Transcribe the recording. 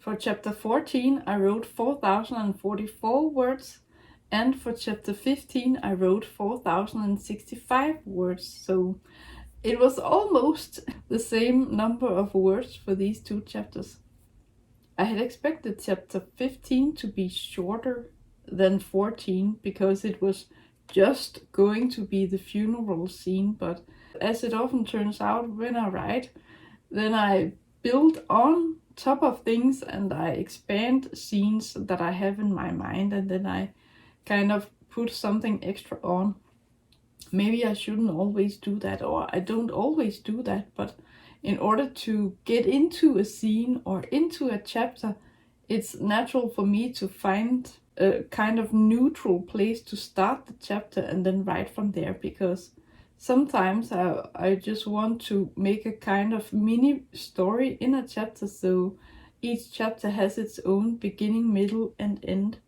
For chapter 14, I wrote 4,044 words, and for chapter 15, I wrote 4,065 words. So it was almost the same number of words for these two chapters. I had expected chapter 15 to be shorter than 14 because it was just going to be the funeral scene, but as it often turns out when I write, then I build on top of things and I expand scenes that I have in my mind, and then I kind of put something extra on. Maybe I shouldn't always do that, or I don't always do that, but in order to get into a scene or into a chapter, it's natural for me to find a kind of neutral place to start the chapter and then write from there, because sometimes I just want to make a kind of mini story in a chapter, so each chapter has its own beginning, middle and end.